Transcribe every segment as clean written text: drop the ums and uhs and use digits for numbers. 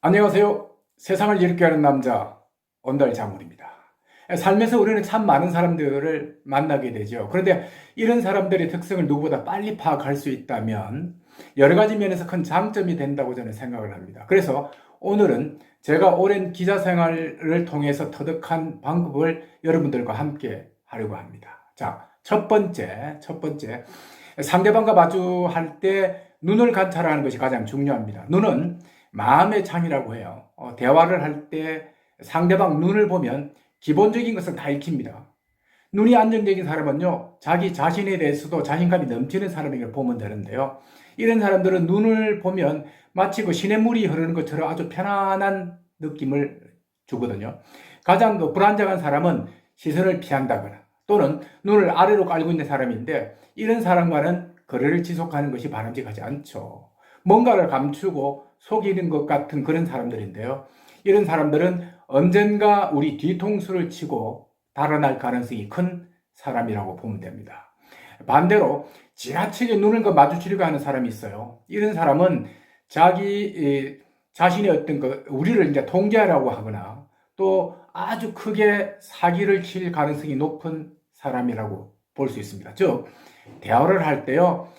안녕하세요. 세상을 이롭게 하는 남자 온달자물입니다. 삶에서 우리는 참 많은 사람들을 만나게 되죠. 그런데 이런 사람들의 특성을 누구보다 빨리 파악할 수 있다면 여러 가지 면에서 큰 장점이 된다고 저는 생각을 합니다. 그래서 오늘은 제가 오랜 기자 생활을 통해서 터득한 방법을 여러분들과 함께 하려고 합니다. 자, 첫 번째, 상대방과 마주할 때 눈을 관찰하는 것이 가장 중요합니다. 눈은 마음의 창이라고 해요. 대화를 할 때 상대방 눈을 보면 기본적인 것은 다 읽힙니다. 눈이 안정적인 사람은요, 자기 자신에 대해서도 자신감이 넘치는 사람에게 보면 되는데요. 이런 사람들은 눈을 보면 마치 그 시냇물이 흐르는 것처럼 아주 편안한 느낌을 주거든요. 가장 불안정한 사람은 시선을 피한다거나 또는 눈을 아래로 깔고 있는 사람인데 이런 사람과는 거래를 지속하는 것이 바람직하지 않죠. 뭔가를 감추고 속이는 것 같은 그런 사람들인데요. 이런 사람들은 언젠가 우리 뒤통수를 치고 달아날 가능성이 큰 사람이라고 보면 됩니다. 반대로 지나치게 눈을 마주치려고 하는 사람이 있어요. 이런 사람은 자기 자신의 어떤 우리를 이제 통제하려고 하거나 또 아주 크게 사기를 칠 가능성이 높은 사람이라고 볼 수 있습니다. 즉 대화를 할 때요,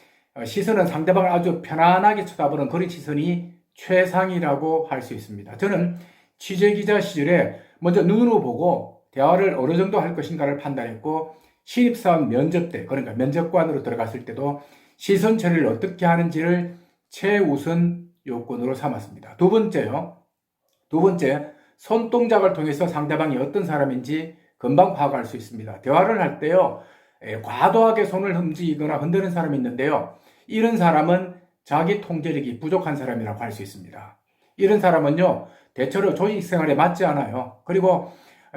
시선은 상대방을 아주 편안하게 쳐다보는 그런 시선이 최상이라고 할 수 있습니다. 저는 취재기자 시절에 먼저 눈으로 보고 대화를 어느 정도 할 것인가를 판단했고, 신입사원 면접 때, 그러니까 면접관으로 들어갔을 때도 시선 처리를 어떻게 하는지를 최우선 요건으로 삼았습니다. 두 번째, 손동작을 통해서 상대방이 어떤 사람인지 금방 파악할 수 있습니다. 대화를 할 때요, 과도하게 손을 움직이거나 흔드는 사람이 있는데요. 이런 사람은 자기 통제력이 부족한 사람이라고 할 수 있습니다. 이런 사람은요, 대체로 조직 생활에 맞지 않아요. 그리고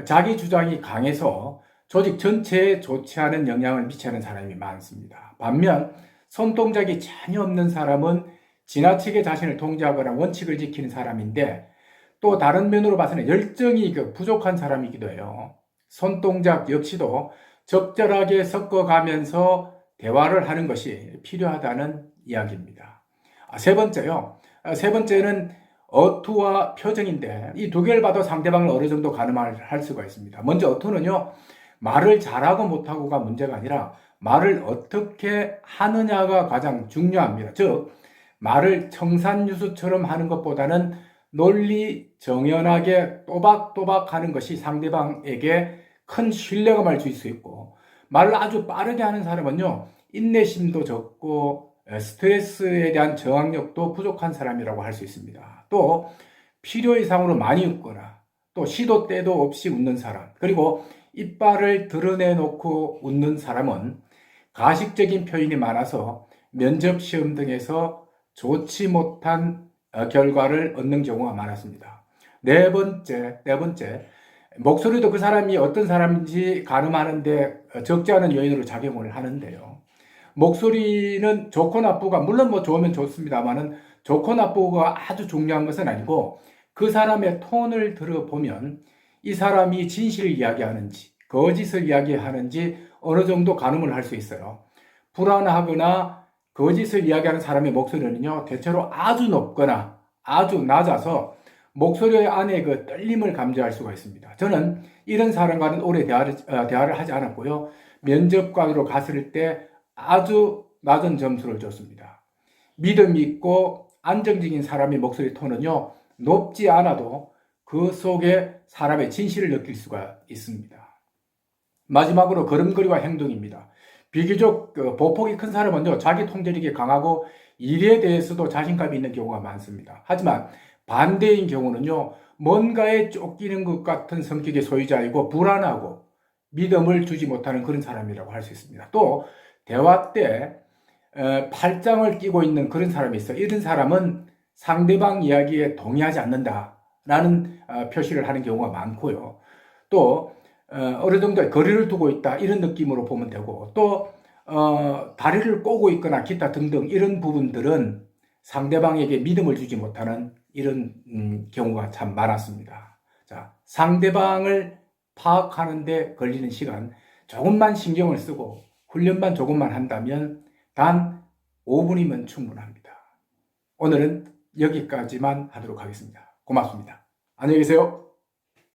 자기 주장이 강해서 조직 전체에 좋지 않은 영향을 미치는 사람이 많습니다. 반면 손동작이 전혀 없는 사람은 지나치게 자신을 통제하거나 원칙을 지키는 사람인데, 또 다른 면으로 봐서는 열정이 부족한 사람이기도 해요. 손동작 역시도 적절하게 섞어가면서 대화를 하는 것이 필요하다는 이야기입니다. 세 번째는 어투와 표정인데, 이 두 개를 봐도 상대방을 어느 정도 가늠할 수가 있습니다. 먼저 어투는요, 말을 잘하고 못하고가 문제가 아니라 말을 어떻게 하느냐가 가장 중요합니다. 즉 말을 청산유수처럼 하는 것보다는 논리 정연하게 또박또박 하는 것이 상대방에게 큰 신뢰감을 줄 수 있고, 말을 아주 빠르게 하는 사람은요, 인내심도 적고 스트레스에 대한 저항력도 부족한 사람이라고 할 수 있습니다. 또 필요 이상으로 많이 웃거나 또 시도 때도 없이 웃는 사람, 그리고 이빨을 드러내놓고 웃는 사람은 가식적인 표현이 많아서 면접 시험 등에서 좋지 못한 결과를 얻는 경우가 많았습니다. 네 번째, 목소리도 그 사람이 어떤 사람인지 가늠하는데 적지 않은 요인으로 작용을 하는데요. 목소리는 좋고 나쁘가, 물론 뭐 좋으면 좋습니다만은 좋고 나쁘가 아주 중요한 것은 아니고, 그 사람의 톤을 들어보면 이 사람이 진실을 이야기하는지 거짓을 이야기하는지 어느 정도 가늠을 할 수 있어요. 불안하거나 거짓을 이야기하는 사람의 목소리는요, 대체로 아주 높거나 아주 낮아서 목소리 안에 그 떨림을 감지할 수가 있습니다. 저는 이런 사람과는 오래 대화를 하지 않았고요, 면접관으로 갔을 때 아주 낮은 점수를 줬습니다. 믿음 있고 안정적인 사람의 목소리 톤은요, 높지 않아도 그 속에 사람의 진실을 느낄 수가 있습니다. 마지막으로 걸음걸이와 행동입니다. 비교적 보폭이 큰 사람은요, 자기 통제력이 강하고 일에 대해서도 자신감이 있는 경우가 많습니다. 하지만 반대인 경우는요, 뭔가에 쫓기는 것 같은 성격의 소유자이고 불안하고 믿음을 주지 못하는 그런 사람이라고 할 수 있습니다. 또 대화 때 팔짱을 끼고 있는 그런 사람이 있어요. 이런 사람은 상대방 이야기에 동의하지 않는다라는 표시를 하는 경우가 많고요. 또 어느 정도 거리를 두고 있다, 이런 느낌으로 보면 되고, 또 다리를 꼬고 있거나 기타 등등 이런 부분들은 상대방에게 믿음을 주지 못하는 이런 경우가 참 많았습니다. 자, 상대방을 파악하는 데 걸리는 시간, 조금만 신경을 쓰고 훈련만 조금만 한다면 단 5분이면 충분합니다. 오늘은 여기까지만 하도록 하겠습니다. 고맙습니다. 안녕히 계세요.